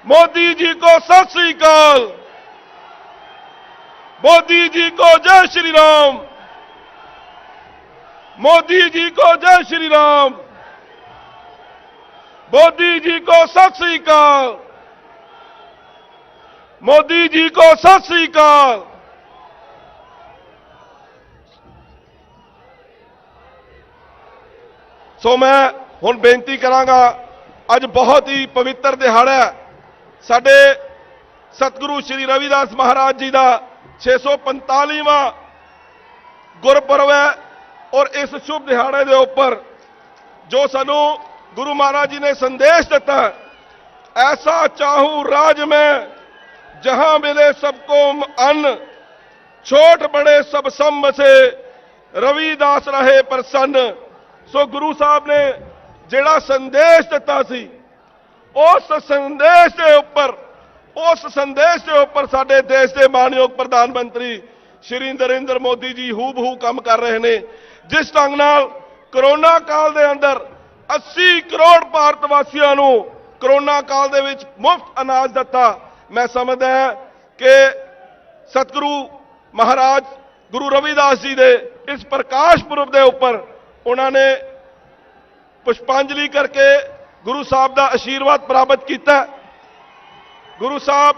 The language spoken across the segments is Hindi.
मोदी जी को सत श्री अकाल। मोदी जी को जय श्री राम। मोदी जी को जय श्री राम। मोदी जी को सत श्री अकाल। मोदी जी को सत श्री अकाल। सो मैं हुण बेनती करांगा, अज बहुत ही पवित्र दिहाड़ा है। साडे सतगुरु श्री रविदास महाराज जी का 645वां गुरपुरब है और इस शुभ दिहाड़े के उपर जो सानू गुरु महाराज जी ने संदेश दिता, ऐसा चाहूं राज में जहां मिले सबको अन्न, छोट बड़े सब सम बसे, रविदास रहे प्रसन्न। सो गुरु साहब ने जिहड़ा संदेश दिता सी, उस संदेश के उपर साडे देश के मानयोग प्रधानमंत्री श्री नरेंद्र मोदी जी हूबहू काम कर रहे हैं। जिस ढंग नाल कोरोना काल के अंदर 80 करोड़ भारत वासियों को कोरोना काल दे विच मुफ्त अनाज दिता, मैं समझदा है कि सतगुरु महाराज गुरु रविदास जी के इस प्रकाश पुरब के उपर उन्होंने पुष्पांजलि करके गुरु साहब का आशीर्वाद प्राप्त किया। गुरु साहब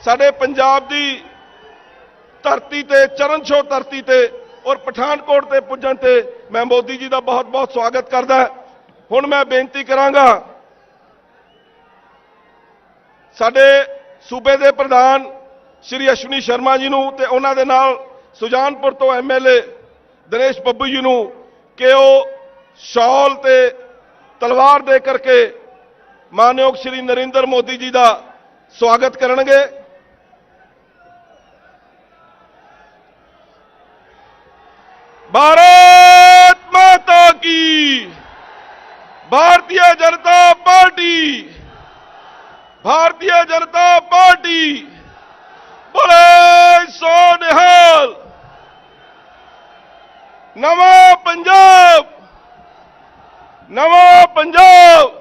साडे पंजाब की धरती ते, चरण छो धरती ते और पठानकोट ते पुजन ते मैं मोदी जी का बहुत बहुत स्वागत करदा। हुण मैं बेनती करांगा साडे सूबे के प्रधान श्री अश्विनी शर्मा जी नूं ते उन्हां दे नाल सुजानपुर तो MLA दिनेश बब्बू जी नूं कि वो शॉल ते तलवार दे करके मानयोग श्री नरेंद्र मोदी जी का स्वागत करेंगे। भारत माता की, भारतीय जनता पार्टी, भारतीय जनता पार्टी, बोले सो निहाल। नवा पंजाब, नवा पंजाब।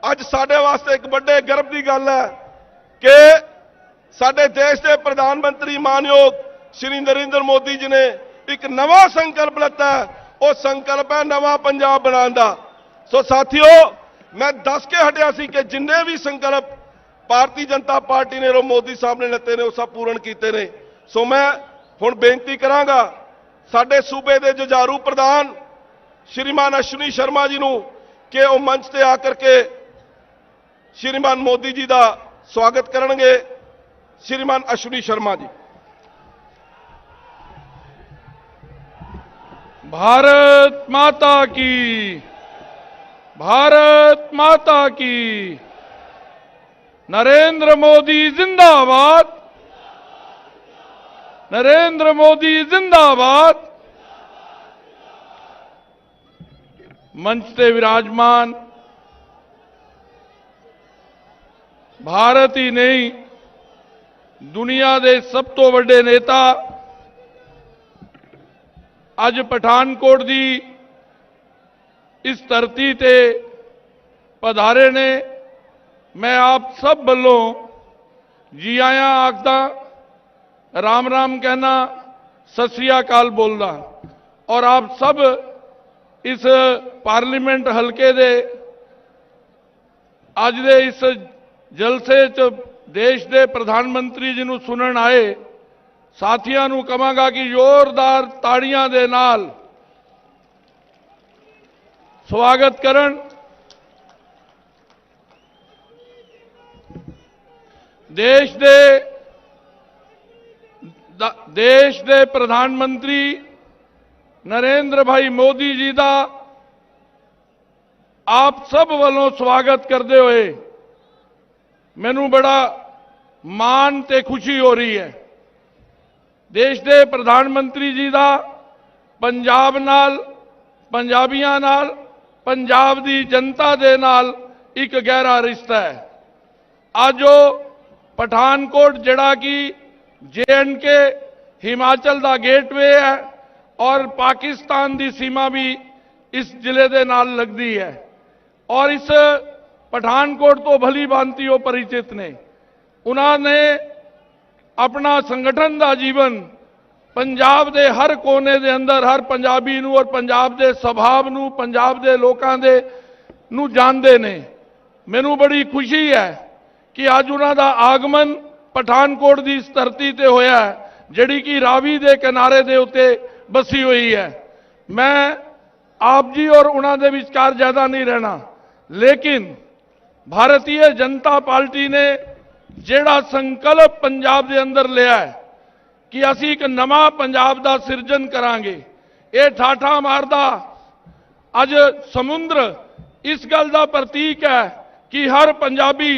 अज साडे वास्ते एक बड़े गर्व की गल है कि साडे देश के प्रधानमंत्री मानयोग श्री नरेंद्र मोदी जी ने एक नवा संकल्प लेता है। वो संकल्प है नवा पंजाब बनाने का। सो साथियों, मैं दस के हटिया सी कि जिन्ने भी संकल्प भारतीय जनता पार्टी ने मोदी साहब ने लेते हैं वो सब पूर्ण किए ने। सो मैं हुण बेनती करांगा साडे सूबे के जुझारू प्रधान श्रीमान अश्विनी शर्मा जी नूं कि वो मंच से आकर के श्रीमान मोदी जी का स्वागत करेंगे। श्रीमान अश्विनी शर्मा जी। भारत माता की, भारत माता की। नरेंद्र मोदी जिंदाबाद, नरेंद्र मोदी जिंदाबाद। मंच से विराजमान भारत ही नहीं दुनिया के सब तो बड़े नेता अज पठानकोट की इस धरती ते पधारे ने। मैं आप सब वालों जी आया आखदा, राम राम कहना, सत श्री अकाल बोलदा और आप सब इस पार्लीमेंट हलके दे अज दे इस जलसे च देश के प्रधानमंत्री जी नूं सुनन आए साथियों नूं कहांगा कि जोरदार ताड़ियां दे नाल स्वागत करन। देश दे प्रधानमंत्री नरेंद्र भाई मोदी जी का आप सब वालों स्वागत करते हुए मैनू बड़ा मान ते खुशी हो रही है। देश के प्रधानमंत्री जी का पंजाब नाल, पंजाबियां नाल, पंजाब की जनता दे नाल एक गहरा रिश्ता है। आज जो पठानकोट जड़ा कि JNK हिमाचल का गेटवे है और पाकिस्तान की सीमा भी इस जिले के नाल लगती है और इस ਪਠਾਨਕੋਟ ਤੋਂ ਭਲੀ ਭਾਂति ਉਹ परिचित ने। उन्होंने अपना संगठन का जीवन पंजाब के हर कोने के अंदर हर पंजाबी नूं और पंजाब के सुभाव नूं पंजाब के लोगों के नूं जानते ने। मैनू बड़ी खुशी है कि अज उन्हों आगमन पठानकोट की इस धरती ते होया है जिहड़ी कि रावी के किनारे के उत्ते बसी हुई है। मैं आप जी और उन्होंने विचकार ज्यादा नहीं रहना, लेकिन भारतीय जनता पार्टी ने जिहड़ा संकल्प पंजाब के अंदर लिया है कि असी एक नवा पंजाब का सिरजन करांगे, ये ठाठा मारदा अज समुद्र इस गल का प्रतीक है कि हर पंजाबी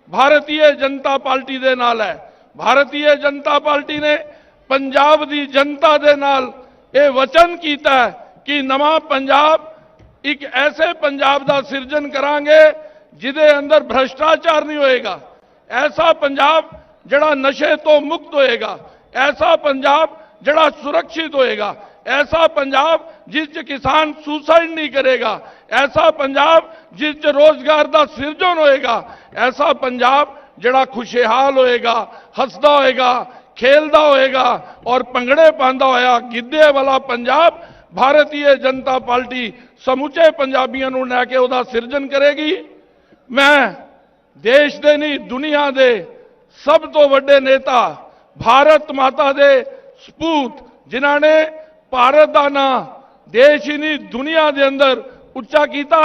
भारतीय जनता पार्टी दे नाल है। भारतीय जनता पार्टी ने पंजाब की जनता दे नाल ये वचन कीता है कि नवा पंजाब एक ऐसे पंजाब का सिरजन करांगे जिदे अंदर भ्रष्टाचार नहीं होएगा, ऐसा पंजाब जड़ा नशे तो मुक्त होएगा, ऐसा पंजाब जड़ा सुरक्षित होएगा, ऐसा पंजाब जिस च किसान सुसाइड नहीं करेगा, ऐसा पंजाब जिस च रोजगार का सिरजन होएगा, ऐसा पंजाब जड़ा खुशहाल होएगा, हसदा होएगा, खेलदा होएगा और भंगड़े पांदा होया गिद्धे वाला पंजाब भारतीय जनता पार्टी समूचे पंजाबियों को लैके उहदा सिरजन करेगी। मैं देश दे नहीं दुनिया दे सब तो वड्डे नेता भारत माता दे सपूत जिन्हां ने भारत का नाम देश ही नहीं दुनिया के अंदर उच्चा किया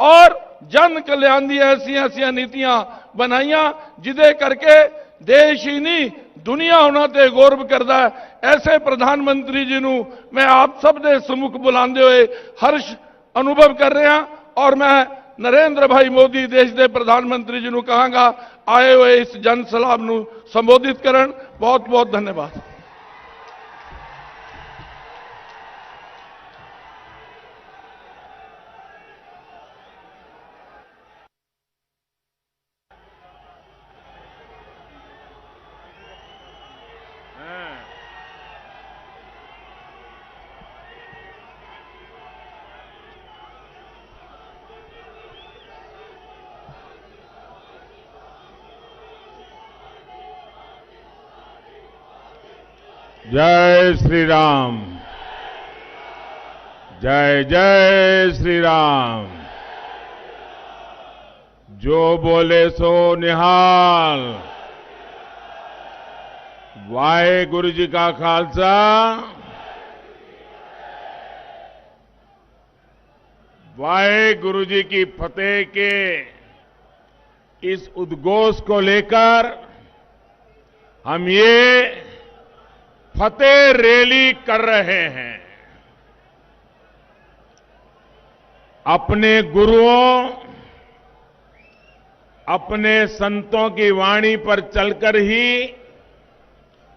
और जन कल्याण दी ऐसी नीतियां बनाइया जिदे करके देश ही नहीं दुनिया उन्होंने गौरव करता है। ऐसे प्रधानमंत्री जी नूं मैं आप सब दे सम्मुख बुलाते हुए हर्ष अनुभव कर रहा और मैं नरेंद्र भाई मोदी देश के प्रधानमंत्री जी नूं कहांगा आए हुए इस जन सलाह नूं संबोधित करन। बहुत बहुत धन्यवाद। जय श्री राम, जय जय श्री राम। जो बोले सो निहाल। वाहेगुरु जी का खालसा, वाहेगुरु जी की फतेह के इस उद्घोष को लेकर हम ये फतेह रैली कर रहे हैं। अपने गुरुओं, अपने संतों की वाणी पर चलकर ही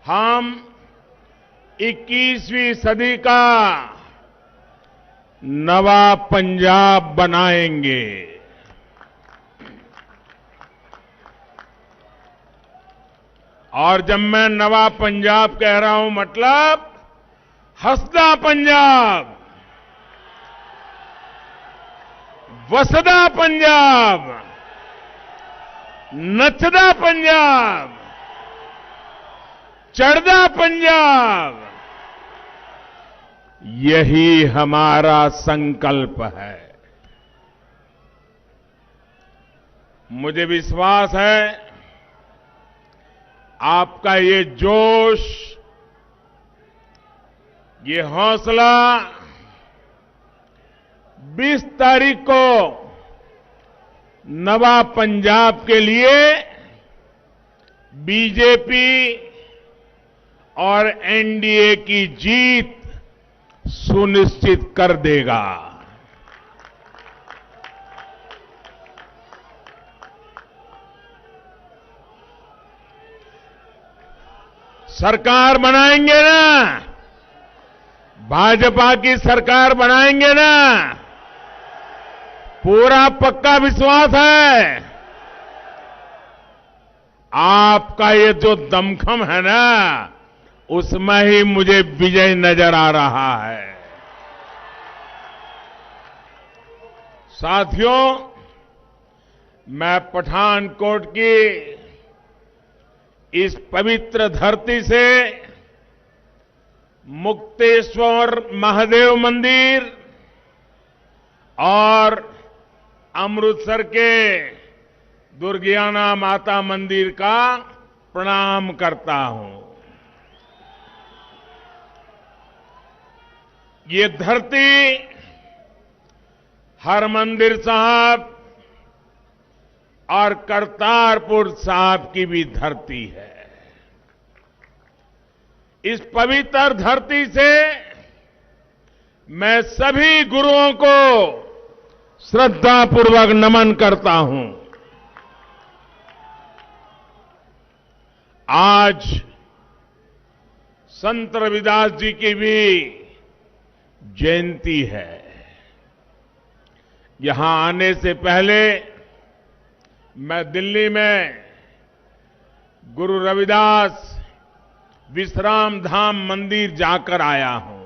हम 21वीं सदी का नवा पंजाब बनाएंगे। और जब मैं नवा पंजाब कह रहा हूं मतलब हंसदा पंजाब, वसदा पंजाब, नचदा पंजाब, चढ़दा पंजाब, यही हमारा संकल्प है। मुझे विश्वास है आपका ये जोश, ये हौसला 20 तारीख को नवा पंजाब के लिए बीजेपी और एनडीए की जीत सुनिश्चित कर देगा। सरकार बनाएंगे ना, भाजपा की सरकार बनाएंगे ना, पूरा पक्का विश्वास है। आपका ये जो दमखम है ना, उसमें ही मुझे विजय नजर आ रहा है। साथियों, मैं पठानकोट की इस पवित्र धरती से मुक्तेश्वर महादेव मंदिर और अमृतसर के दुर्गियाना माता मंदिर का प्रणाम करता हूं। ये धरती हरमंदिर साहब और करतारपुर साहब की भी धरती है। इस पवित्र धरती से मैं सभी गुरुओं को श्रद्धापूर्वक नमन करता हूं। आज संत रविदास जी की भी जयंती है। यहां आने से पहले मैं दिल्ली में गुरु रविदास विश्राम धाम मंदिर जाकर आया हूं,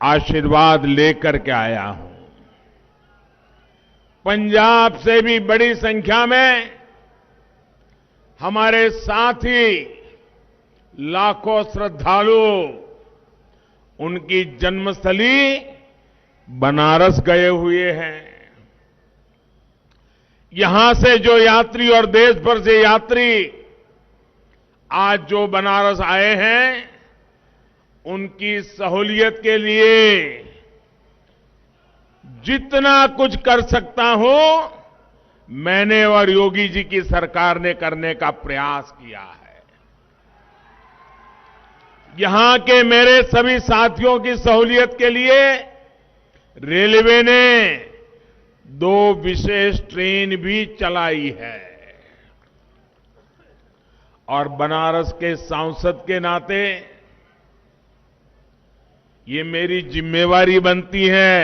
आशीर्वाद लेकर के आया हूं। पंजाब से भी बड़ी संख्या में हमारे साथी लाखों श्रद्धालु उनकी जन्मस्थली बनारस गए हुए हैं। यहां से जो यात्री और देश भर से यात्री आज जो बनारस आए हैं, उनकी सहूलियत के लिए जितना कुछ कर सकता हूं, मैंने और योगी जी की सरकार ने करने का प्रयास किया है। यहां के मेरे सभी साथियों की सहूलियत के लिए रेलवे ने 2 विशेष ट्रेन भी चलाई है और बनारस के सांसद के नाते ये मेरी जिम्मेवारी बनती है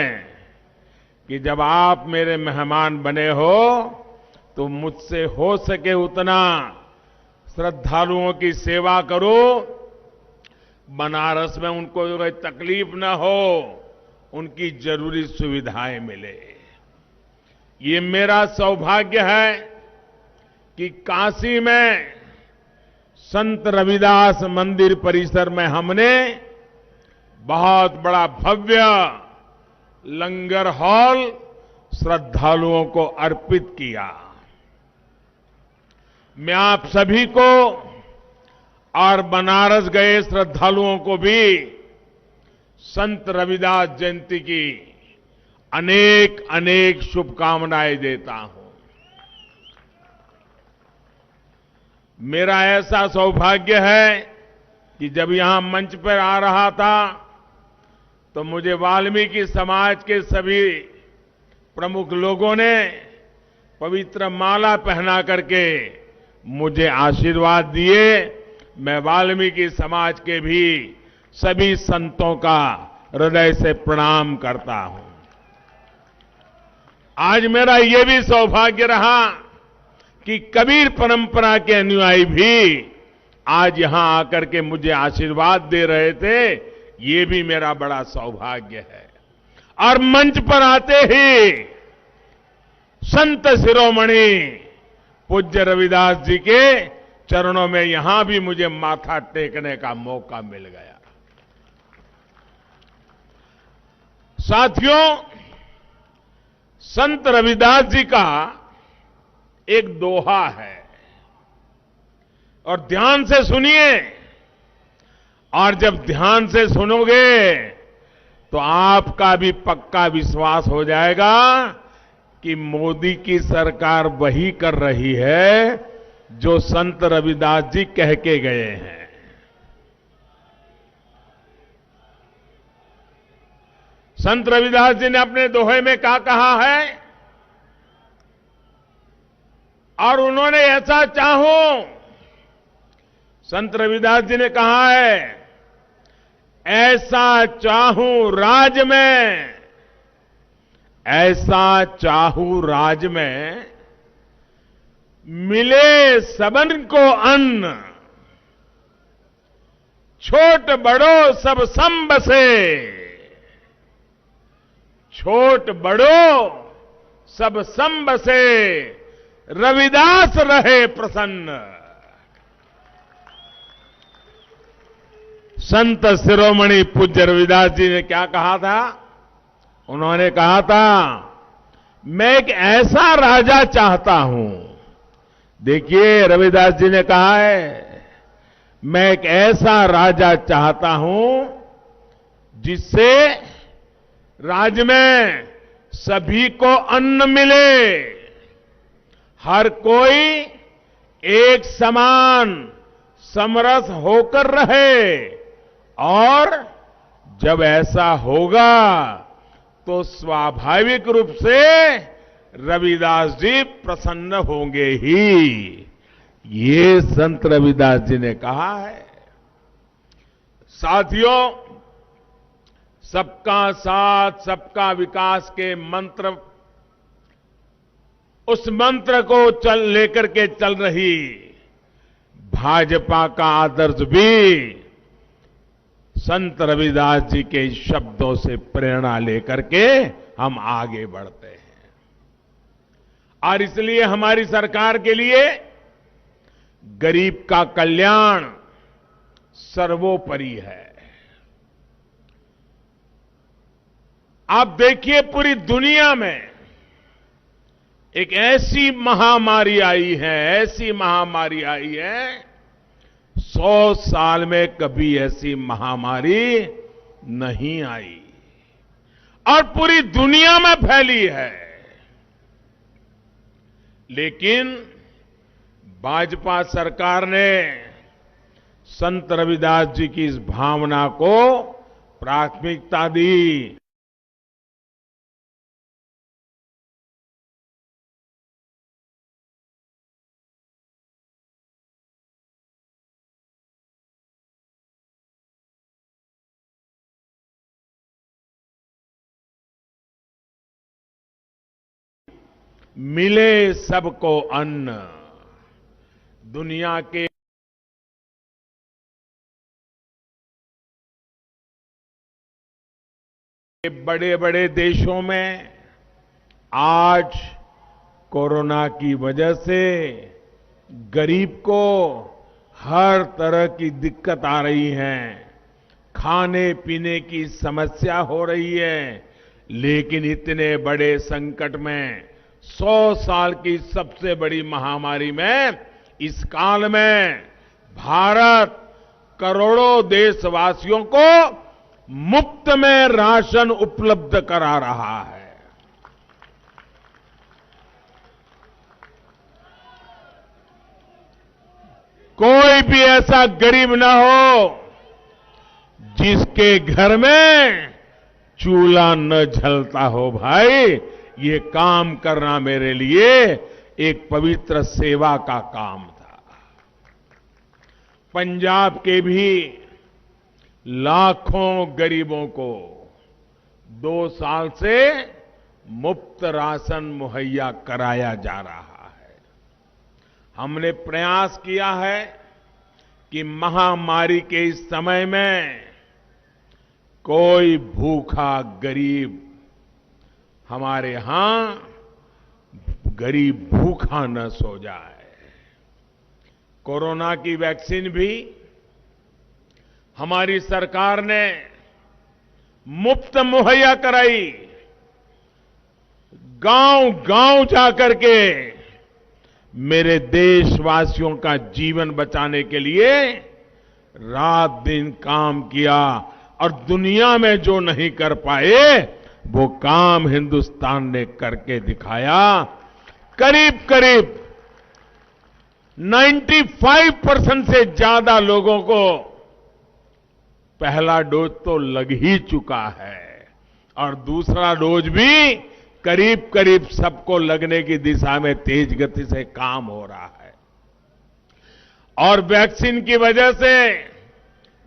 कि जब आप मेरे मेहमान बने हो तो मुझसे हो सके उतना श्रद्धालुओं की सेवा करो, बनारस में उनको कोई तकलीफ न हो, उनकी जरूरी सुविधाएं मिले। ये मेरा सौभाग्य है कि काशी में संत रविदास मंदिर परिसर में हमने बहुत बड़ा भव्य लंगर हॉल श्रद्धालुओं को अर्पित किया। मैं आप सभी को और बनारस गए श्रद्धालुओं को भी संत रविदास जयंती की अनेक अनेक शुभकामनाएं देता हूं। मेरा ऐसा सौभाग्य है कि जब यहां मंच पर आ रहा था तो मुझे वाल्मीकि समाज के सभी प्रमुख लोगों ने पवित्र माला पहना करके मुझे आशीर्वाद दिए। मैं वाल्मीकि समाज के भी सभी संतों का हृदय से प्रणाम करता हूं। आज मेरा ये भी सौभाग्य रहा कि कबीर परंपरा के अनुयायी भी आज यहां आकर के मुझे आशीर्वाद दे रहे थे। ये भी मेरा बड़ा सौभाग्य है। और मंच पर आते ही संत शिरोमणि पूज्य रविदास जी के चरणों में यहां भी मुझे माथा टेकने का मौका मिल गया। साथियों, संत रविदास जी का एक दोहा है और ध्यान से सुनिए, और जब ध्यान से सुनोगे तो आपका भी पक्का विश्वास हो जाएगा कि मोदी की सरकार वही कर रही है जो संत रविदास जी कह के गए हैं। संत रविदास जी ने अपने दोहे में क्या कहा है, और उन्होंने ऐसा चाहूं, संत रविदास जी ने कहा है, ऐसा चाहूं राज में, ऐसा चाहूं राज में, मिले सबन को अन्न, छोट बड़ो सब सम बसे, छोट बड़ो सब संब से रविदास रहे प्रसन्न। संत शिरोमणि पूज्य रविदास जी ने क्या कहा था? उन्होंने कहा था, मैं एक ऐसा राजा चाहता हूं। देखिए, रविदास जी ने कहा है, मैं एक ऐसा राजा चाहता हूं जिससे राज्य में सभी को अन्न मिले, हर कोई एक समान समरस होकर रहे, और जब ऐसा होगा तो स्वाभाविक रूप से रविदास जी प्रसन्न होंगे ही। ये संत रविदास जी ने कहा है। साथियों, सबका साथ सबका विकास के मंत्र, उस मंत्र को लेकर के चल रही भाजपा का आदर्श भी संत रविदास जी के शब्दों से प्रेरणा लेकर के हम आगे बढ़ते हैं। और इसलिए हमारी सरकार के लिए गरीब का कल्याण सर्वोपरि है। आप देखिए, पूरी दुनिया में एक ऐसी महामारी आई है, ऐसी महामारी आई है, 100 साल में कभी ऐसी महामारी नहीं आई, और पूरी दुनिया में फैली है। लेकिन भाजपा सरकार ने संत रविदास जी की इस भावना को प्राथमिकता दी। मिले सबको अन्न, दुनिया के बड़े बड़े देशों में आज कोरोना की वजह से गरीब को हर तरह की दिक्कत आ रही है, खाने पीने की समस्या हो रही है। लेकिन इतने बड़े संकट में, 100 साल की सबसे बड़ी महामारी में, इस काल में भारत करोड़ों देशवासियों को मुफ्त में राशन उपलब्ध करा रहा है। कोई भी ऐसा गरीब ना हो जिसके घर में चूल्हा न जलता हो। भाई, ये काम करना मेरे लिए एक पवित्र सेवा का काम था। पंजाब के भी लाखों गरीबों को 2 साल से मुफ्त राशन मुहैया कराया जा रहा है। हमने प्रयास किया है कि महामारी के इस समय में कोई भूखा गरीब हमारे यहां गरीब भूखा न सो जाए। कोरोना की वैक्सीन भी हमारी सरकार ने मुफ्त मुहैया कराई। गांव-गांव जाकर के मेरे देशवासियों का जीवन बचाने के लिए रात दिन काम किया, और दुनिया में जो नहीं कर पाए वो काम हिंदुस्तान ने करके दिखाया। करीब करीब 95% से ज्यादा लोगों को पहला डोज तो लग ही चुका है, और दूसरा डोज भी करीब करीब सबको लगने की दिशा में तेज गति से काम हो रहा है। और वैक्सीन की वजह से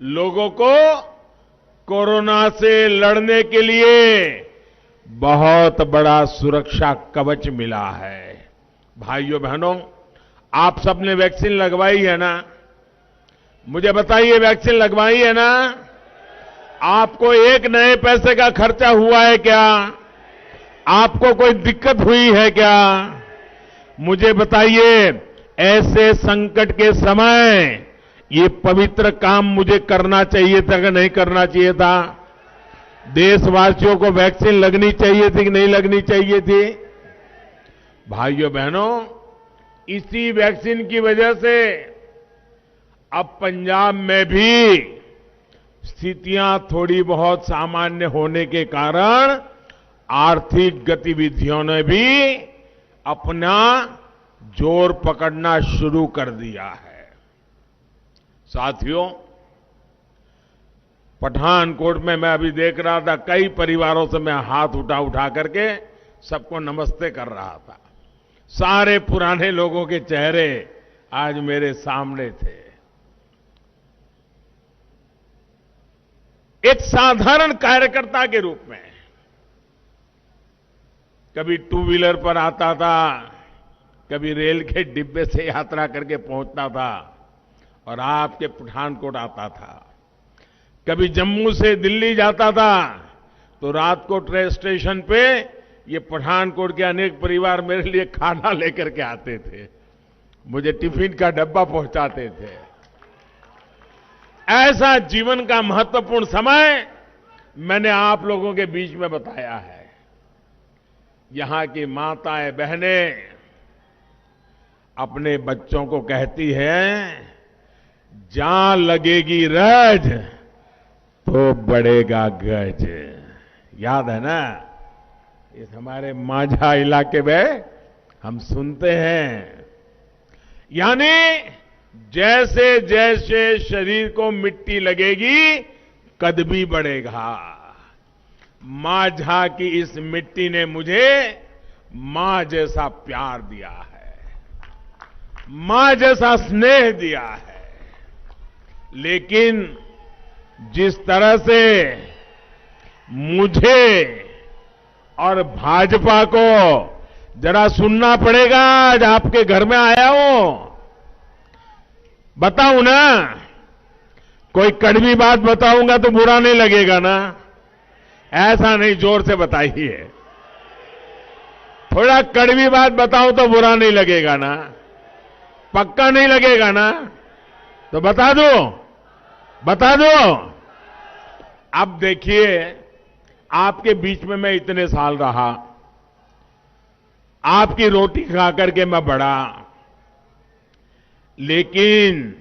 लोगों को कोरोना से लड़ने के लिए बहुत बड़ा सुरक्षा कवच मिला है। भाइयों बहनों, आप सबने वैक्सीन लगवाई है ना? मुझे बताइए, वैक्सीन लगवाई है ना? आपको एक नए पैसे का खर्चा हुआ है क्या? आपको कोई दिक्कत हुई है क्या? मुझे बताइए, ऐसे संकट के समय ये पवित्र काम मुझे करना चाहिए था कि नहीं करना चाहिए था? देशवासियों को वैक्सीन लगनी चाहिए थी कि नहीं लगनी चाहिए थी? भाइयों बहनों, इसी वैक्सीन की वजह से अब पंजाब में भी स्थितियां थोड़ी बहुत सामान्य होने के कारण आर्थिक गतिविधियों ने भी अपना जोर पकड़ना शुरू कर दिया है। साथियों, पठानकोट में मैं अभी देख रहा था, कई परिवारों से मैं हाथ उठा करके सबको नमस्ते कर रहा था। सारे पुराने लोगों के चेहरे आज मेरे सामने थे। एक साधारण कार्यकर्ता के रूप में कभी टू व्हीलर पर आता था, कभी रेल के डिब्बे से यात्रा करके पहुंचता था और आपके पठानकोट आता था। कभी जम्मू से दिल्ली जाता था तो रात को ट्रेन स्टेशन पे ये पठानकोट के अनेक परिवार मेरे लिए खाना लेकर के आते थे, मुझे टिफिन का डब्बा पहुंचाते थे। ऐसा जीवन का महत्वपूर्ण समय मैंने आप लोगों के बीच में बताया है। यहां की माताएं बहनें अपने बच्चों को कहती हैं, जहां लगेगी रज तो बढ़ेगा गज। याद है ना? इस हमारे माझा इलाके में हम सुनते हैं। यानी जैसे जैसे शरीर को मिट्टी लगेगी, कद भी बढ़ेगा। माझा की इस मिट्टी ने मुझे मां जैसा प्यार दिया है, मां जैसा स्नेह दिया है। लेकिन जिस तरह से मुझे और भाजपा को जरा सुनना पड़ेगा, आज आपके घर में आया हूं, बताऊं ना? कोई कड़वी बात बताऊंगा तो बुरा नहीं लगेगा ना? ऐसा नहीं, जोर से बताइए। थोड़ा कड़वी बात बताऊं तो बुरा नहीं लगेगा ना? पक्का नहीं लगेगा ना? तो बता दो, बता दो। अब देखिए, आपके बीच में मैं इतने साल रहा, आपकी रोटी खा करके मैं बढ़ा, लेकिन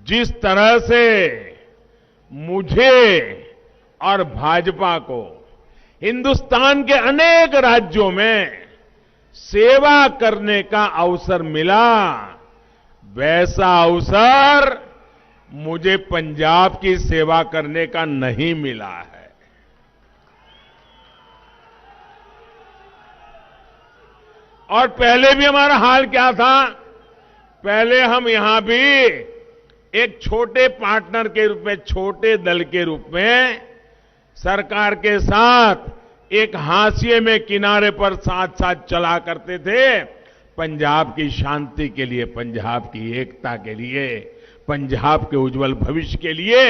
जिस तरह से मुझे और भाजपा को हिंदुस्तान के अनेक राज्यों में सेवा करने का अवसर मिला, वैसा अवसर मुझे पंजाब की सेवा करने का नहीं मिला है। और पहले भी हमारा हाल क्या था? पहले हम यहां भी एक छोटे पार्टनर के रूप में, छोटे दल के रूप में सरकार के साथ एक हाशिए में किनारे पर साथ साथ चला करते थे। पंजाब की शांति के लिए, पंजाब की एकता के लिए, पंजाब के उज्जवल भविष्य के लिए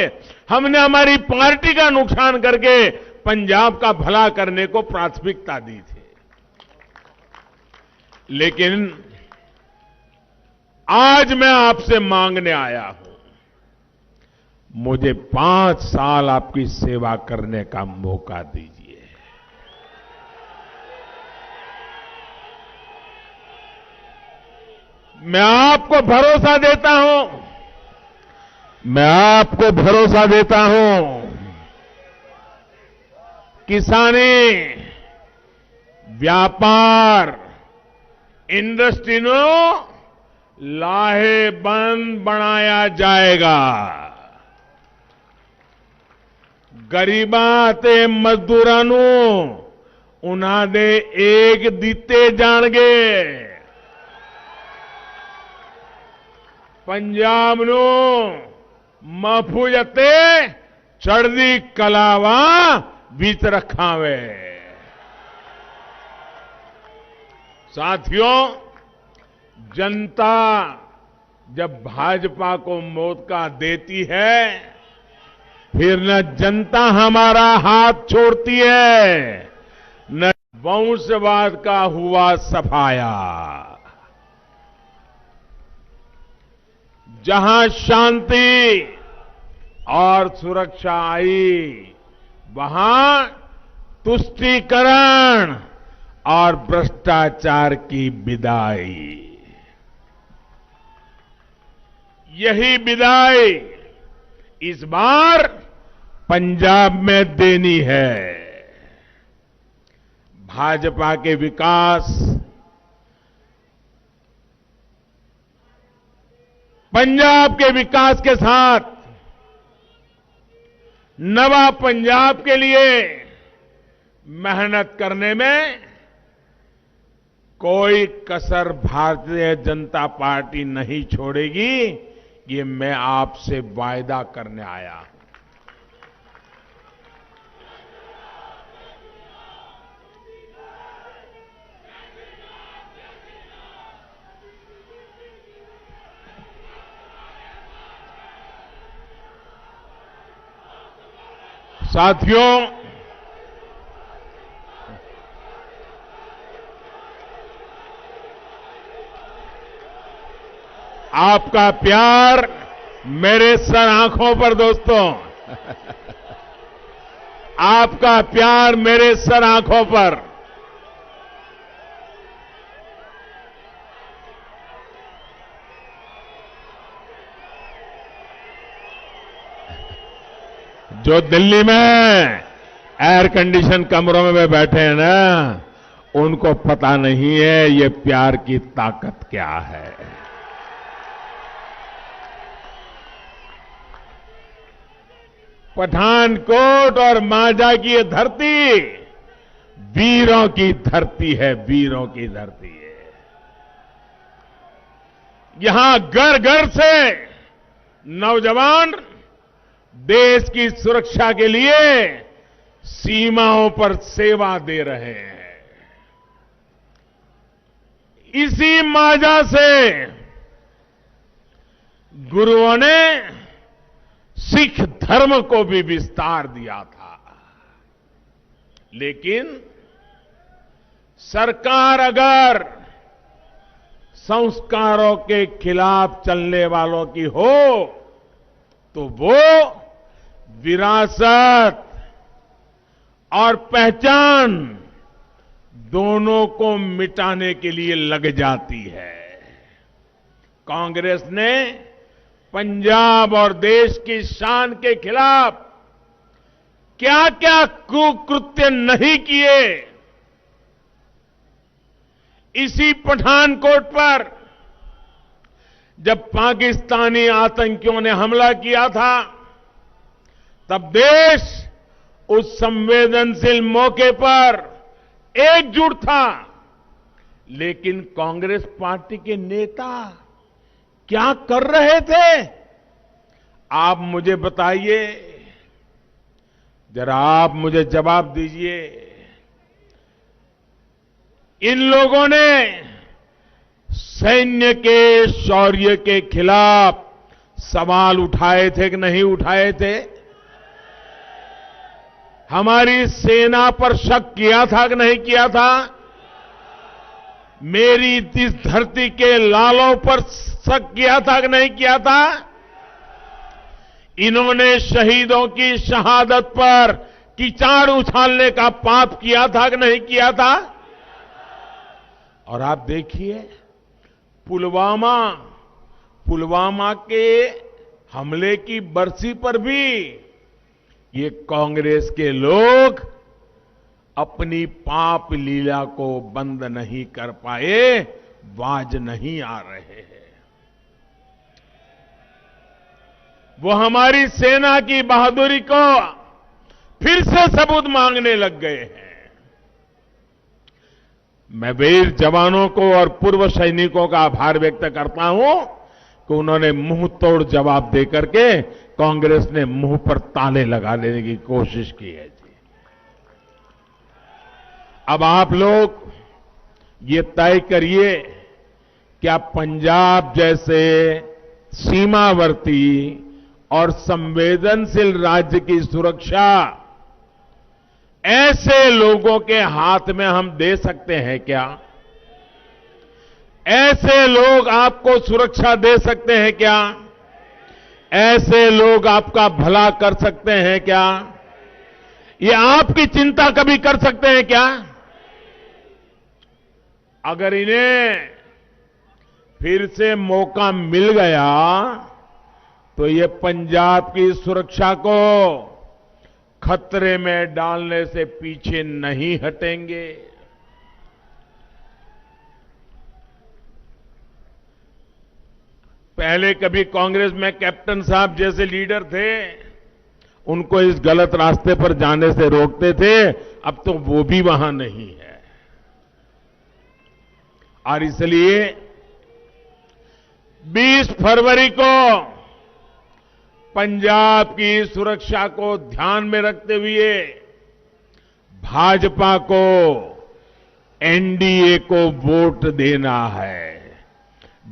हमने हमारी पार्टी का नुकसान करके पंजाब का भला करने को प्राथमिकता दी थी। लेकिन आज मैं आपसे मांगने आया हूं, मुझे 5 साल आपकी सेवा करने का मौका दीजिए। मैं आपको भरोसा देता हूं, मैं आपको भरोसा देता हूं, किसानी, व्यापार, इंडस्ट्री नो लाहेबंद बनाया जाएगा। गरीबां ते मजदूरां नूं उन्हां दे एक दिते जाणगे। पंजाब नूं महफूज अते चढ़दी कलावा बीच रखावे। साथियों, जनता जब भाजपा को मौका देती है, फिर न जनता हमारा हाथ छोड़ती है, न वंशवाद का हुआ सफाया। जहां शांति और सुरक्षा आई, वहां तुष्टीकरण और भ्रष्टाचार की विदाई। यही विदाई इस बार पंजाब में देनी है। भाजपा के विकास, पंजाब के विकास के साथ नवा पंजाब के लिए मेहनत करने में कोई कसर भारतीय जनता पार्टी नहीं छोड़ेगी, ये मैं आपसे वायदा करने आया हूं। साथियों, आपका प्यार मेरे सर आंखों पर, दोस्तों, आपका प्यार मेरे सर आंखों पर। जो दिल्ली में एयर कंडीशन कमरों में बैठे हैं ना, उनको पता नहीं है ये प्यार की ताकत क्या है। पठानकोट और मांझा की ये धरती वीरों की धरती है, वीरों की धरती है। यहां घर घर से नौजवान देश की सुरक्षा के लिए सीमाओं पर सेवा दे रहे हैं। इसी मांझा से गुरुओं ने सिख धर्म को भी विस्तार दिया था। लेकिन सरकार अगर संस्कारों के खिलाफ चलने वालों की हो तो वो विरासत और पहचान दोनों को मिटाने के लिए लग जाती है। कांग्रेस ने पंजाब और देश की शान के खिलाफ क्या क्या कुकृत्य नहीं किए। इसी पठानकोट पर जब पाकिस्तानी आतंकियों ने हमला किया था, तब देश उस संवेदनशील मौके पर एकजुट था। लेकिन कांग्रेस पार्टी के नेता क्या कर रहे थे, आप मुझे बताइए, जरा आप मुझे जवाब दीजिए। इन लोगों ने सैन्य के शौर्य के खिलाफ सवाल उठाए थे कि नहीं उठाए थे? हमारी सेना पर शक किया था कि नहीं किया था? मेरी इस धरती के लालों पर शक किया था कि नहीं किया था? इन्होंने शहीदों की शहादत पर कीचड़ उछालने का पाप किया था कि नहीं किया था? और आप देखिए, पुलवामा के हमले की बरसी पर भी ये कांग्रेस के लोग अपनी पाप लीला को बंद नहीं कर पाए, बाज नहीं आ रहे हैं। वो हमारी सेना की बहादुरी को फिर से सबूत मांगने लग गए हैं। मैं वीर जवानों को और पूर्व सैनिकों का आभार व्यक्त करता हूं कि उन्होंने मुंह तोड़ जवाब देकर के कांग्रेस ने मुंह पर ताले लगा लेने की कोशिश की है जी। अब आप लोग ये तय करिए, क्या पंजाब जैसे सीमावर्ती और संवेदनशील राज्य की सुरक्षा ऐसे लोगों के हाथ में हम दे सकते हैं क्या? ऐसे लोग आपको सुरक्षा दे सकते हैं क्या? ऐसे लोग आपका भला कर सकते हैं क्या? ये आपकी चिंता कभी कर सकते हैं क्या? अगर इन्हें फिर से मौका मिल गया तो ये पंजाब की सुरक्षा को खतरे में डालने से पीछे नहीं हटेंगे। पहले कभी कांग्रेस में कैप्टन साहब जैसे लीडर थे, उनको इस गलत रास्ते पर जाने से रोकते थे, अब तो वो भी वहां नहीं है। और इसलिए 20 फरवरी को पंजाब की सुरक्षा को ध्यान में रखते हुए भाजपा को एनडीए को वोट देना है।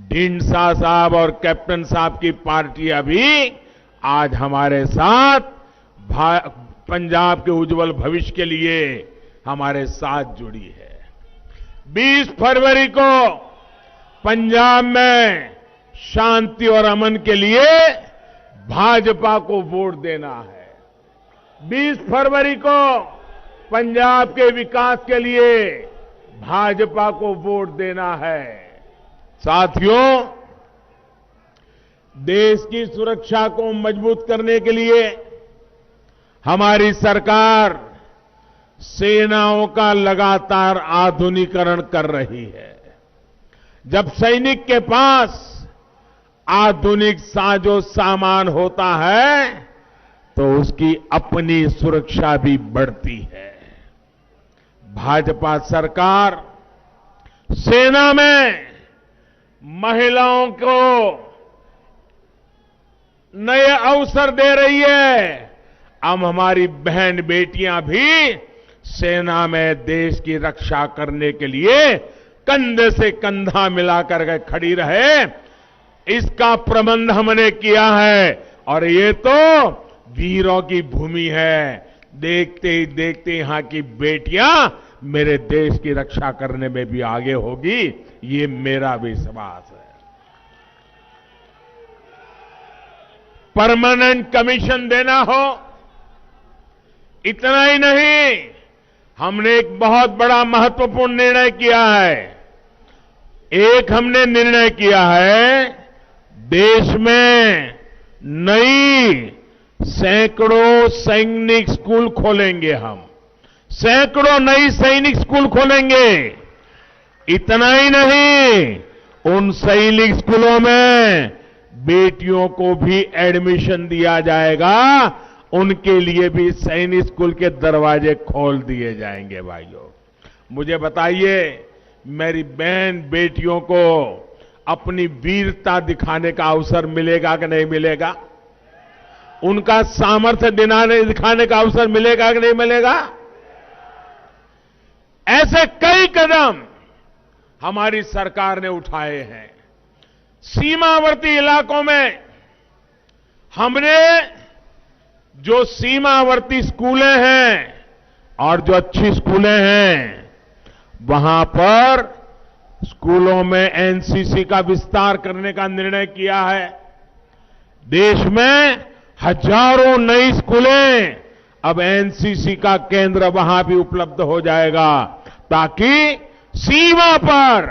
ढींडसा साहब और कैप्टन साहब की पार्टियां भी आज हमारे साथ पंजाब के उज्जवल भविष्य के लिए हमारे साथ जुड़ी है। 20 फरवरी को पंजाब में शांति और अमन के लिए भाजपा को वोट देना है। 20 फरवरी को पंजाब के विकास के लिए भाजपा को वोट देना है। साथियों, देश की सुरक्षा को मजबूत करने के लिए हमारी सरकार सेनाओं का लगातार आधुनिकीकरण कर रही है। जब सैनिक के पास आधुनिक साजो सामान होता है तो उसकी अपनी सुरक्षा भी बढ़ती है। भाजपा सरकार सेना में महिलाओं को नए अवसर दे रही है। अब हमारी बहन बेटियां भी सेना में देश की रक्षा करने के लिए कंधे से कंधा मिलाकर के खड़ी रहे, इसका प्रबंध हमने किया है। और ये तो वीरों की भूमि है। देखते ही देखते यहां की बेटियां मेरे देश की रक्षा करने में भी आगे होगी, ये मेरा विश्वास है। परमानेंट कमीशन देना हो, इतना ही नहीं, हमने एक बहुत बड़ा महत्वपूर्ण निर्णय किया है। एक हमने निर्णय किया है, देश में नई सैकड़ों सैनिक स्कूल खोलेंगे हम। सैकड़ों नई सैनिक स्कूल खोलेंगे। इतना ही नहीं, उन सैनिक स्कूलों में बेटियों को भी एडमिशन दिया जाएगा। उनके लिए भी सैनिक स्कूल के दरवाजे खोल दिए जाएंगे। भाइयों, मुझे बताइए, मेरी बहन बेटियों को अपनी वीरता दिखाने का अवसर मिलेगा कि नहीं मिलेगा? उनका सामर्थ्य दिखाने का अवसर मिलेगा कि नहीं मिलेगा? ऐसे कई कदम हमारी सरकार ने उठाए हैं। सीमावर्ती इलाकों में हमने जो सीमावर्ती स्कूलें हैं और जो अच्छी स्कूलें हैं, वहां पर स्कूलों में एनसीसी का विस्तार करने का निर्णय किया है। देश में हजारों नई स्कूलें, अब एनसीसी का केंद्र वहां भी उपलब्ध हो जाएगा, ताकि सीमा पर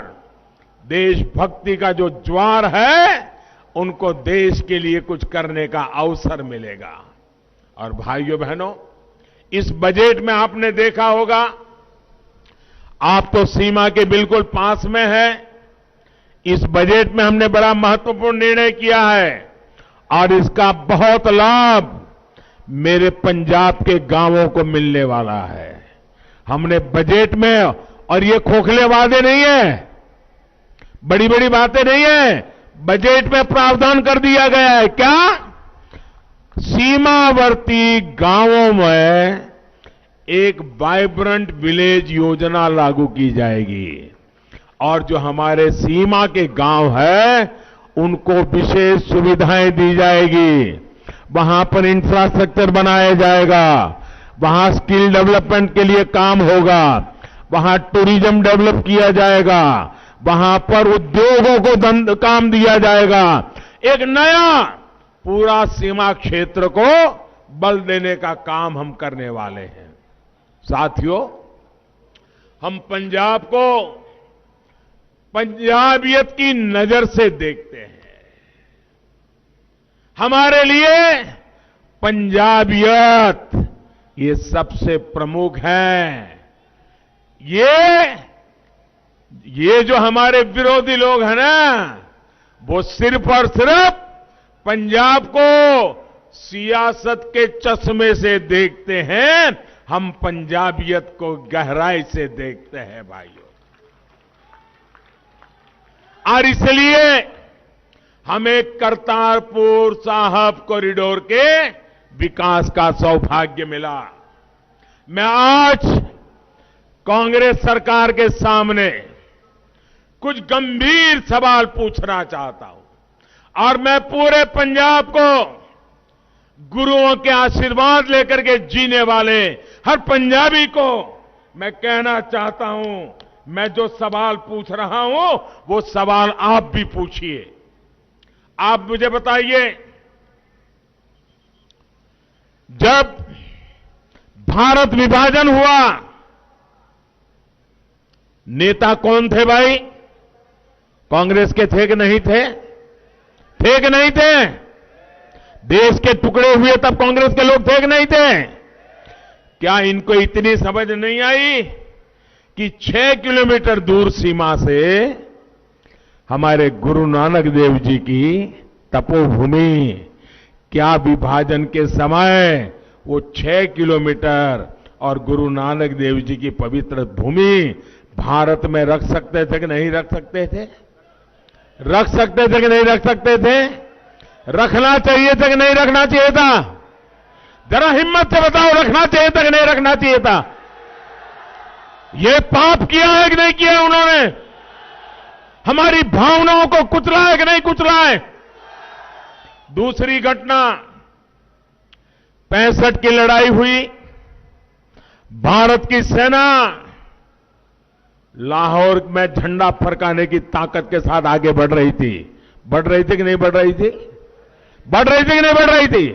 देशभक्ति का जो ज्वार है, उनको देश के लिए कुछ करने का अवसर मिलेगा। और भाइयों बहनों, इस बजट में आपने देखा होगा, आप तो सीमा के बिल्कुल पास में है। इस बजट में हमने बड़ा महत्वपूर्ण निर्णय किया है और इसका बहुत लाभ मेरे पंजाब के गांवों को मिलने वाला है। हमने बजट में, और ये खोखले वादे नहीं है, बड़ी बड़ी बातें नहीं है, बजट में प्रावधान कर दिया गया है। क्या? सीमावर्ती गांवों में एक वाइब्रेंट विलेज योजना लागू की जाएगी और जो हमारे सीमा के गांव है, उनको विशेष सुविधाएं दी जाएगी। वहां पर इंफ्रास्ट्रक्चर बनाया जाएगा, वहां स्किल डेवलपमेंट के लिए काम होगा, वहां टूरिज्म डेवलप किया जाएगा, वहां पर उद्योगों को काम दिया जाएगा। एक नया पूरा सीमा क्षेत्र को बल देने का काम हम करने वाले हैं। साथियों, हम पंजाब को पंजाबियत की नजर से देखते हैं। हमारे लिए पंजाबियत ये सबसे प्रमुख है। ये जो हमारे विरोधी लोग हैं ना, वो सिर्फ और सिर्फ पंजाब को सियासत के चश्मे से देखते हैं। हम पंजाबियत को गहराई से देखते हैं भाइयों। और इसलिए हमें करतारपुर साहिब कॉरिडोर के विकास का सौभाग्य मिला। मैं आज कांग्रेस सरकार के सामने कुछ गंभीर सवाल पूछना चाहता हूं और मैं पूरे पंजाब को गुरुओं के आशीर्वाद लेकर के जीने वाले हर पंजाबी को मैं कहना चाहता हूं, मैं जो सवाल पूछ रहा हूं वो सवाल आप भी पूछिए। आप मुझे बताइए, जब भारत विभाजन हुआ, नेता कौन थे भाई? कांग्रेस के थे कि नहीं थे? थे कि नहीं थे? देश के टुकड़े हुए तब कांग्रेस के लोग थे कि नहीं थे? क्या इनको इतनी समझ नहीं आई कि 6 किलोमीटर दूर सीमा से हमारे गुरु नानक देव जी की तपोभूमि, क्या विभाजन के समय वो 6 किलोमीटर और गुरु नानक देव जी की पवित्र भूमि भारत में रख सकते थे कि नहीं रख सकते थे? रख सकते थे कि नहीं रख सकते थे? रखना चाहिए था कि नहीं रखना चाहिए था? जरा हिम्मत से बताओ, रखना चाहिए था कि नहीं रखना चाहिए था? ये पाप किया है कि नहीं किया उन्होंने? हमारी भावनाओं को कुचला है कि नहीं कुचला है? दूसरी घटना, 65 की लड़ाई हुई, भारत की सेना लाहौर में झंडा फरकाने की ताकत के साथ आगे बढ़ रही थी। बढ़ रही थी कि नहीं बढ़ रही थी? बढ़ रही थी कि नहीं बढ़ रही थी?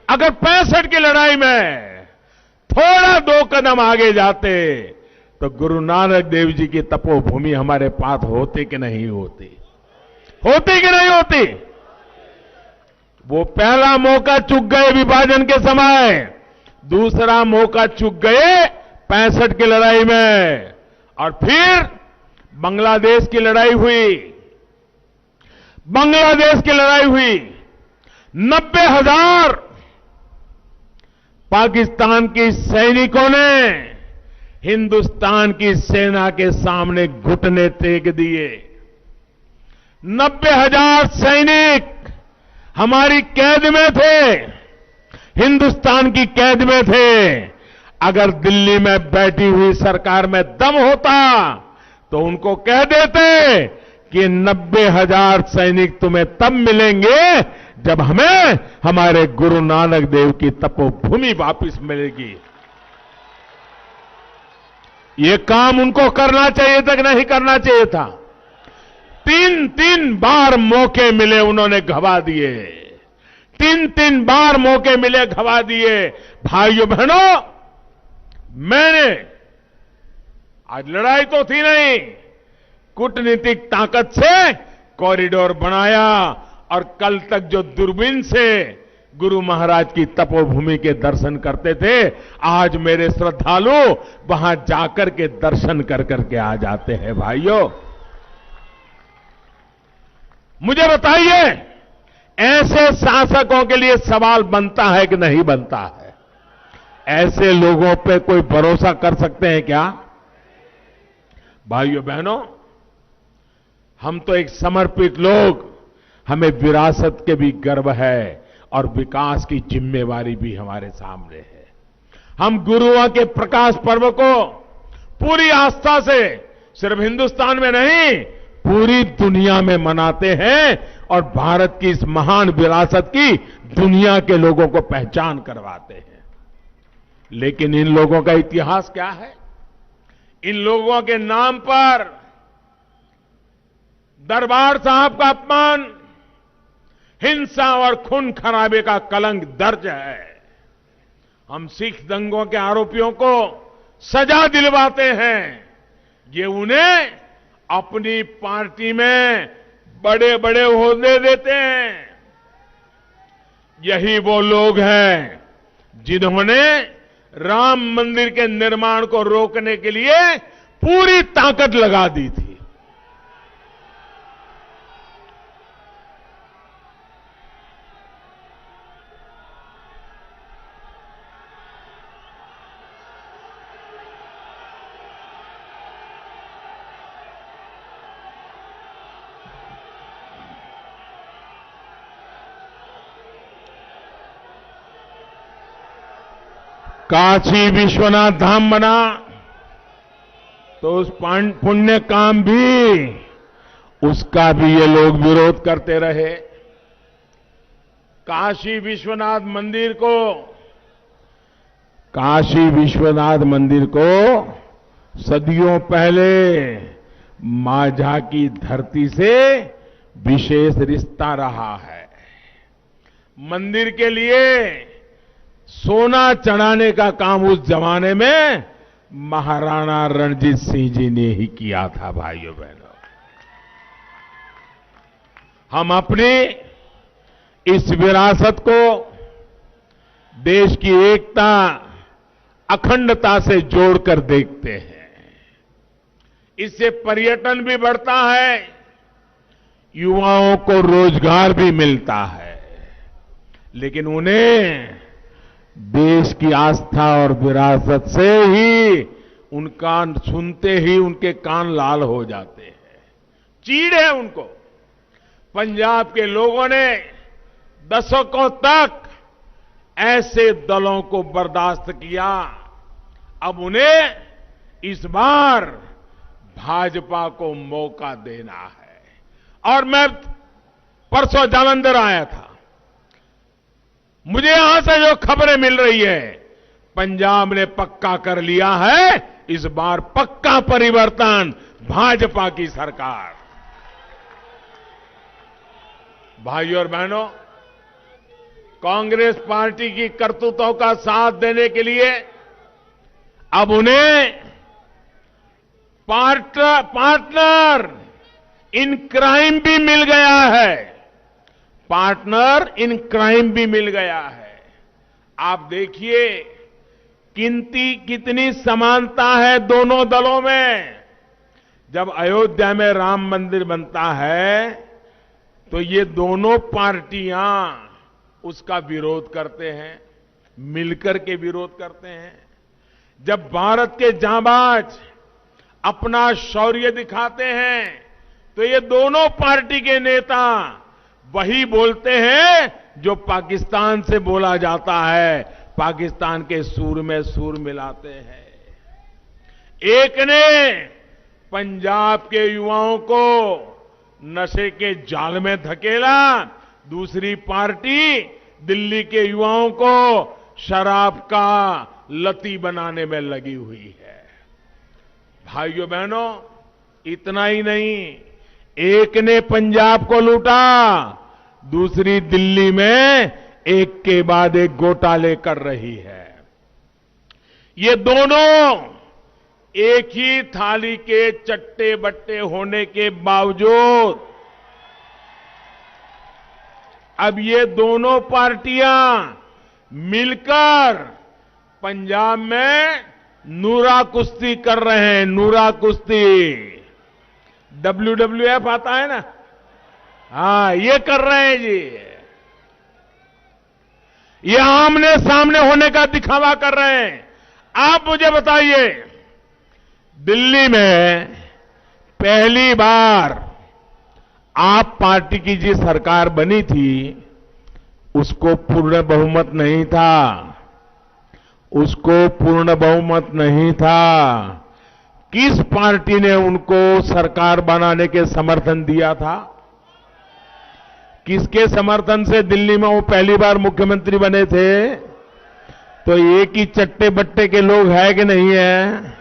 अगर 65 की लड़ाई में थोड़ा 2 कदम आगे जाते तो गुरु नानक देव जी की तपोभूमि हमारे पास होती कि नहीं होती? होती कि नहीं होती? वो पहला मौका चूक गए विभाजन के समय, दूसरा मौका चूक गए 65 की लड़ाई में, और फिर बांग्लादेश की लड़ाई हुई। बांग्लादेश की लड़ाई हुई, 90,000 पाकिस्तान के सैनिकों ने हिंदुस्तान की सेना के सामने घुटने टेक दिए। 90,000 सैनिक हमारी कैद में थे, हिंदुस्तान की कैद में थे। अगर दिल्ली में बैठी हुई सरकार में दम होता तो उनको कह देते कि 90,000 सैनिक तुम्हें तब मिलेंगे जब हमें हमारे गुरु नानक देव की तपोभूमि वापस मिलेगी। ये काम उनको करना चाहिए था कि नहीं करना चाहिए था? 3 बार मौके मिले, उन्होंने गवा दिए। 3 बार मौके मिले, गवा दिए। भाइयों बहनों, मैंने आज लड़ाई तो थी नहीं, कूटनीतिक ताकत से कॉरिडोर बनाया और कल तक जो दूरबीन से गुरु महाराज की तपोभूमि के दर्शन करते थे, आज मेरे श्रद्धालु वहां जाकर के दर्शन कर करके आ जाते हैं। भाइयों, मुझे बताइए, ऐसे शासकों के लिए सवाल बनता है कि नहीं बनता है? ऐसे लोगों पे कोई भरोसा कर सकते हैं क्या? भाइयों बहनों, हम तो एक समर्पित लोग, हमें विरासत के भी गर्व है और विकास की जिम्मेवारी भी हमारे सामने है। हम गुरुओं के प्रकाश पर्व को पूरी आस्था से सिर्फ हिंदुस्तान में नहीं, पूरी दुनिया में मनाते हैं और भारत की इस महान विरासत की दुनिया के लोगों को पहचान करवाते हैं। लेकिन इन लोगों का इतिहास क्या है? इन लोगों के नाम पर दरबार साहब का अपमान, हिंसा और खून खराबे का कलंक दर्ज है। हम सिख दंगों के आरोपियों को सजा दिलवाते हैं, ये उन्हें अपनी पार्टी में बड़े बड़े ओहदे देते हैं। यही वो लोग हैं जिन्होंने राम मंदिर के निर्माण को रोकने के लिए पूरी ताकत लगा दी थी। काशी विश्वनाथ धाम बना तो उस पुण्य काम भी, उसका भी ये लोग विरोध करते रहे। काशी विश्वनाथ मंदिर को सदियों पहले माझा की धरती से विशेष रिश्ता रहा है। मंदिर के लिए सोना चढ़ाने का काम उस जमाने में महाराणा रणजीत सिंह जी ने ही किया था। भाइयों बहनों, हम अपनी इस विरासत को देश की एकता, अखंडता से जोड़कर देखते हैं। इससे पर्यटन भी बढ़ता है, युवाओं को रोजगार भी मिलता है, लेकिन उन्हें देश की आस्था और विरासत से ही उनका सुनते ही उनके कान लाल हो जाते हैं, चीड़ है उनको। पंजाब के लोगों ने दशकों तक ऐसे दलों को बर्दाश्त किया, अब उन्हें इस बार भाजपा को मौका देना है। और मैं परसों जालंधर आया था, मुझे यहां से जो खबरें मिल रही है, पंजाब ने पक्का कर लिया है इस बार पक्का परिवर्तन, भाजपा की सरकार। भाइयों और बहनों, कांग्रेस पार्टी की करतूतों का साथ देने के लिए अब उन्हें पार्टनर इन क्राइम भी मिल गया है। पार्टनर इन क्राइम भी मिल गया है। आप देखिए कितनी समानता है दोनों दलों में। जब अयोध्या में राम मंदिर बनता है तो ये दोनों पार्टियां उसका विरोध करते हैं, मिलकर के विरोध करते हैं। जब भारत के जांबाज अपना शौर्य दिखाते हैं तो ये दोनों पार्टी के नेता वही बोलते हैं जो पाकिस्तान से बोला जाता है, पाकिस्तान के सुर में सुर मिलाते हैं। एक ने पंजाब के युवाओं को नशे के जाल में धकेला, दूसरी पार्टी दिल्ली के युवाओं को शराब का लती बनाने में लगी हुई है। भाइयों बहनों, इतना ही नहीं, एक ने पंजाब को लूटा, दूसरी दिल्ली में एक के बाद एक घोटाले कर रही है। ये दोनों एक ही थाली के चट्टे बट्टे होने के बावजूद अब ये दोनों पार्टियां मिलकर पंजाब में नूरा कुश्ती कर रहे हैं। नूरा कुश्ती, WWF आता है ना, हाँ, ये कर रहे हैं जी। ये आमने सामने होने का दिखावा कर रहे हैं। आप मुझे बताइए, दिल्ली में पहली बार आप पार्टी की जी सरकार बनी थी, उसको पूर्ण बहुमत नहीं था, उसको पूर्ण बहुमत नहीं था। किस पार्टी ने उनको सरकार बनाने के समर्थन दिया था? किसके समर्थन से दिल्ली में वो पहली बार मुख्यमंत्री बने थे? तो एक ही चट्टे बट्टे के लोग हैं कि नहीं है?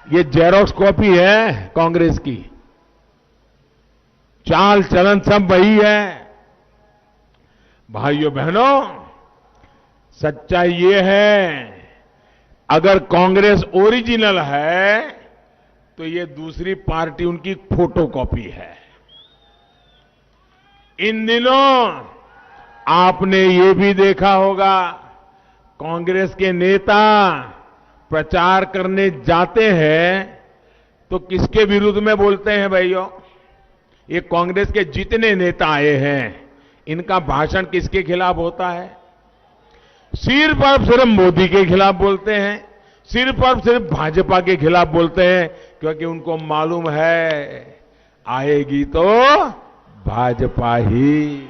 ये जेरोक्स कॉपी है कांग्रेस की। चाल चलन सब वही है। भाइयों बहनों, सच्चाई ये है, अगर कांग्रेस ओरिजिनल है तो ये दूसरी पार्टी उनकी फोटोकॉपी है। इन दिनों आपने ये भी देखा होगा, कांग्रेस के नेता प्रचार करने जाते हैं तो किसके विरुद्ध में बोलते हैं भाइयों? ये कांग्रेस के जितने नेता आए हैं, इनका भाषण किसके खिलाफ होता है? सिर्फ और सिर्फ मोदी के खिलाफ बोलते हैं, सिर्फ और सिर्फ भाजपा के खिलाफ बोलते हैं, क्योंकि उनको मालूम है आएगी तो भाजपा ही।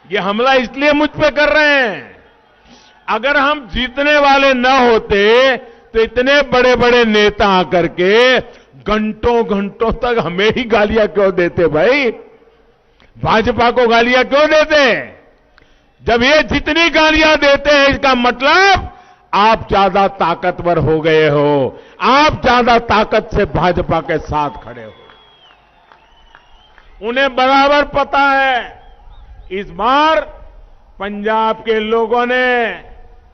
ये हमला इसलिए मुझ पे कर रहे हैं। अगर हम जीतने वाले न होते तो इतने बड़े बड़े नेता आकर के घंटों घंटों तक हमें ही गालियां क्यों देते भाई? भाजपा को गालियां क्यों देते? जब ये जितनी गालियां देते हैं, इसका मतलब आप ज्यादा ताकतवर हो गए हो, आप ज्यादा ताकत से भाजपा के साथ खड़े हो। उन्हें बराबर पता है इस बार पंजाब के लोगों ने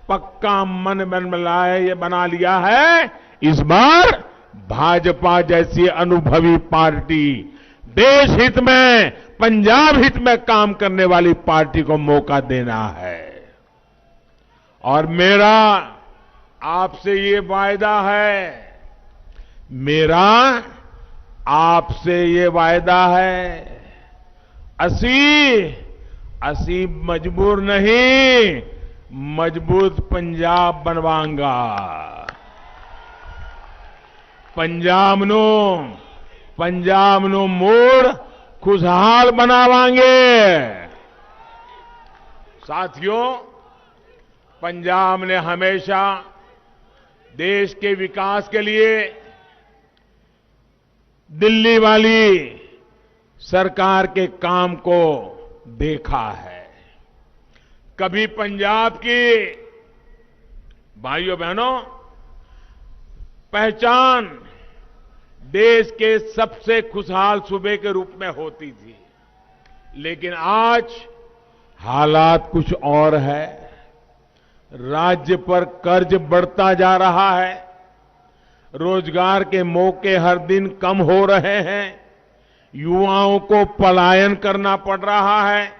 पक्का मन बना लिया है। इस बार भाजपा जैसी अनुभवी पार्टी, देश हित में, पंजाब हित में काम करने वाली पार्टी को मौका देना है। और मेरा आपसे ये वायदा है, मेरा आपसे ये वायदा है, असी मजबूर नहीं, मजबूत पंजाब बनवाऊंगा। पंजाब नो मूड खुशहाल बनावांगे। साथियों, पंजाब ने हमेशा देश के विकास के लिए दिल्ली वाली सरकार के काम को देखा है। कभी पंजाब की, भाइयों बहनों, पहचान देश के सबसे खुशहाल सूबे के रूप में होती थी, लेकिन आज हालात कुछ और है। राज्य पर कर्ज बढ़ता जा रहा है, रोजगार के मौके हर दिन कम हो रहे हैं, युवाओं को पलायन करना पड़ रहा है,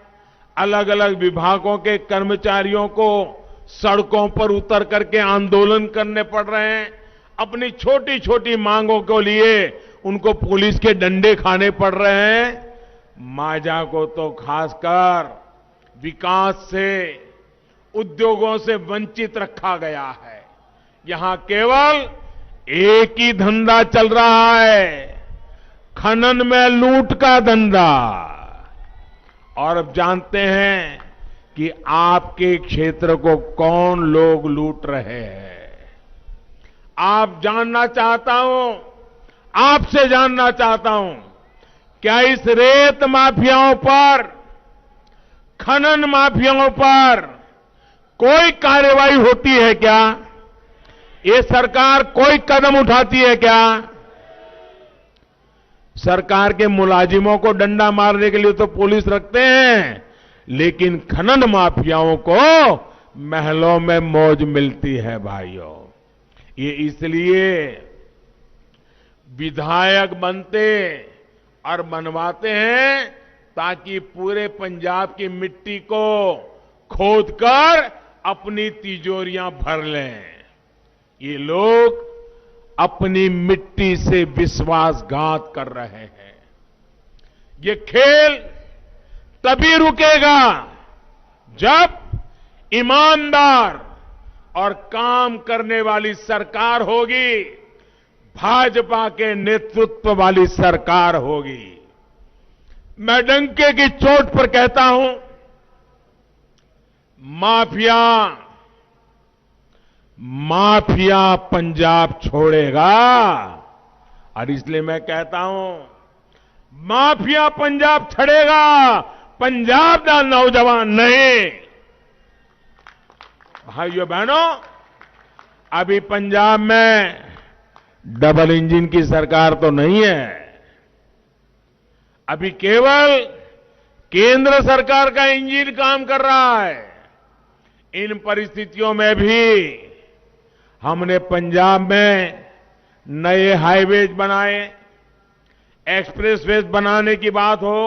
अलग अलग विभागों के कर्मचारियों को सड़कों पर उतर करके आंदोलन करने पड़ रहे हैं, अपनी छोटी छोटी मांगों के लिए उनको पुलिस के डंडे खाने पड़ रहे हैं। मांझा को तो खासकर विकास से, उद्योगों से वंचित रखा गया है। यहां केवल एक ही धंधा चल रहा है, खनन में लूट का धंधा। और अब जानते हैं कि आपके क्षेत्र को कौन लोग लूट रहे हैं। आप जानना चाहता हूं, आपसे जानना चाहता हूं, क्या इस रेत माफियाओं पर, खनन माफियाओं पर कोई कार्रवाई होती है क्या? ये सरकार कोई कदम उठाती है क्या? सरकार के मुलाजिमों को डंडा मारने के लिए तो पुलिस रखते हैं, लेकिन खनन माफियाओं को महलों में मौज मिलती है भाइयों। ये इसलिए विधायक बनते और बनवाते हैं ताकि पूरे पंजाब की मिट्टी को खोदकर अपनी तिजोरियां भर लें। ये लोग अपनी मिट्टी से विश्वासघात कर रहे हैं। ये खेल तभी रुकेगा जब ईमानदार और काम करने वाली सरकार होगी, भाजपा के नेतृत्व वाली सरकार होगी। मैं डंके की चोट पर कहता हूं, माफिया पंजाब छोड़ेगा। और इसलिए मैं कहता हूं, माफिया पंजाब छड़ेगा, पंजाब का नौजवान नहीं। भाइयों बहनों, अभी पंजाब में डबल इंजन की सरकार तो नहीं है। अभी केवल केंद्र सरकार का इंजन काम कर रहा है। इन परिस्थितियों में भी हमने पंजाब में नए हाईवेज बनाए, एक्सप्रेसवेज बनाने की बात हो,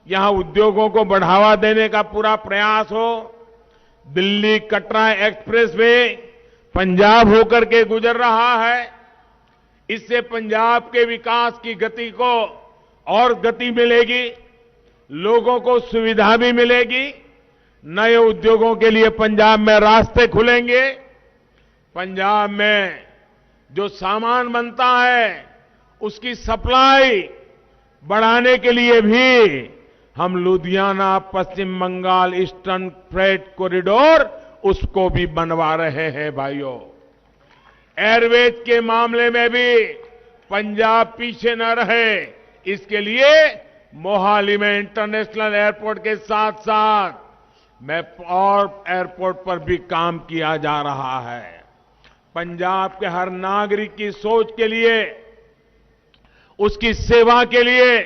यहां उद्योगों को बढ़ावा देने का पूरा प्रयास हो। दिल्ली कटरा एक्सप्रेसवे पंजाब होकर के गुजर रहा है। इससे पंजाब के विकास की गति को और गति मिलेगी, लोगों को सुविधा भी मिलेगी, नए उद्योगों के लिए पंजाब में रास्ते खुलेंगे। पंजाब में जो सामान बनता है उसकी सप्लाई बढ़ाने के लिए भी हम लुधियाना पश्चिम बंगाल ईस्टर्न फ्रेट कॉरिडोर उसको भी बनवा रहे हैं। भाइयों, एयरवेज के मामले में भी पंजाब पीछे न रहे, इसके लिए मोहाली में इंटरनेशनल एयरपोर्ट के साथ साथ में और एयरपोर्ट पर भी काम किया जा रहा है। पंजाब के हर नागरिक की सोच के लिए, उसकी सेवा के लिए,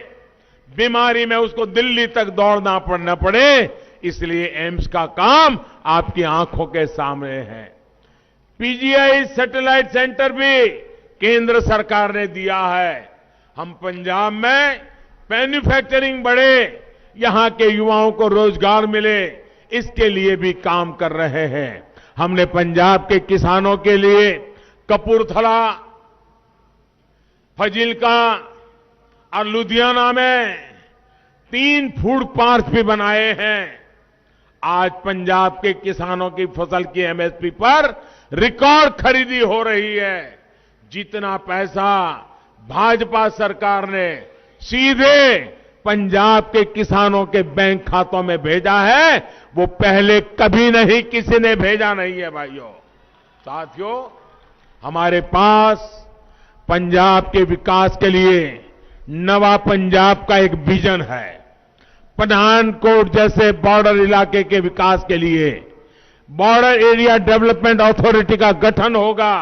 बीमारी में उसको दिल्ली तक दौड़ना न पड़े, इसलिए एम्स का काम आपकी आंखों के सामने है। पीजीआई सैटेलाइट सेंटर भी केंद्र सरकार ने दिया है। हम पंजाब में मैन्युफैक्चरिंग बढ़े, यहां के युवाओं को रोजगार मिले, इसके लिए भी काम कर रहे हैं। हमने पंजाब के किसानों के लिए कपूरथला, फजिल्का और लुधियाना में 3 फूड पार्क भी बनाए हैं। आज पंजाब के किसानों की फसल की एमएसपी पर रिकॉर्ड खरीदी हो रही है। जितना पैसा भाजपा सरकार ने सीधे पंजाब के किसानों के बैंक खातों में भेजा है, वो पहले कभी नहीं किसी ने भेजा नहीं है। भाइयों, साथियों, हमारे पास पंजाब के विकास के लिए नवा पंजाब का एक विजन है। पठानकोट जैसे बॉर्डर इलाके के विकास के लिए बॉर्डर एरिया डेवलपमेंट अथॉरिटी का गठन होगा।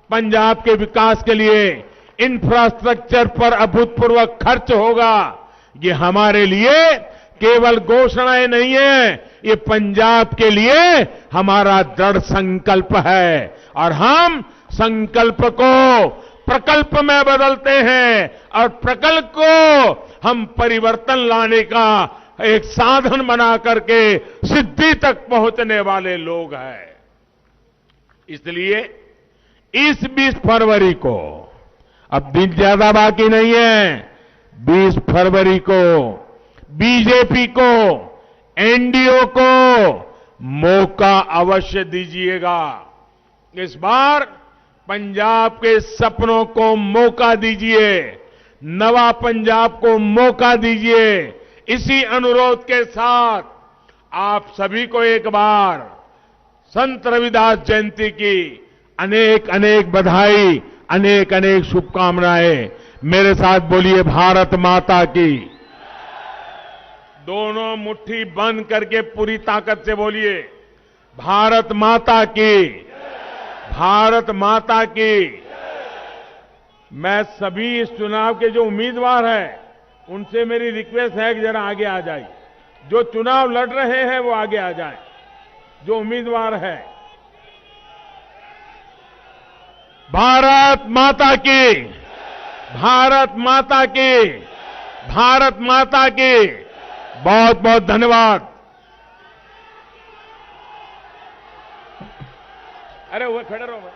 पंजाब के विकास के लिए इंफ्रास्ट्रक्चर पर अभूतपूर्व खर्च होगा। ये हमारे लिए केवल घोषणाएं नहीं है, ये पंजाब के लिए हमारा दृढ़ संकल्प है और हम संकल्प को प्रकल्प में बदलते हैं और प्रकल्प को हम परिवर्तन लाने का एक साधन बना करके सिद्धि तक पहुंचने वाले लोग हैं। इसलिए इस 20 फरवरी को, अब दिन ज्यादा बाकी नहीं है, 20 फरवरी को बीजेपी को, एनडीओ को मौका अवश्य दीजिएगा। इस बार पंजाब के सपनों को मौका दीजिए, नवा पंजाब को मौका दीजिए। इसी अनुरोध के साथ आप सभी को एक बार संत रविदास जयंती की अनेक अनेक बधाई, अनेक अनेक शुभकामनाएं। मेरे साथ बोलिए भारत माता की। दोनों मुट्ठी बंद करके पूरी ताकत से बोलिए भारत माता की, भारत माता की। मैं सभी इस चुनाव के जो उम्मीदवार हैं उनसे मेरी रिक्वेस्ट है कि जरा आगे आ जाए। जो चुनाव लड़ रहे हैं वो आगे आ जाए, जो उम्मीदवार है। भारत माता की, भारत माता की, भारत माता की। बहुत बहुत धन्यवाद। अरे वो खड़े रहो।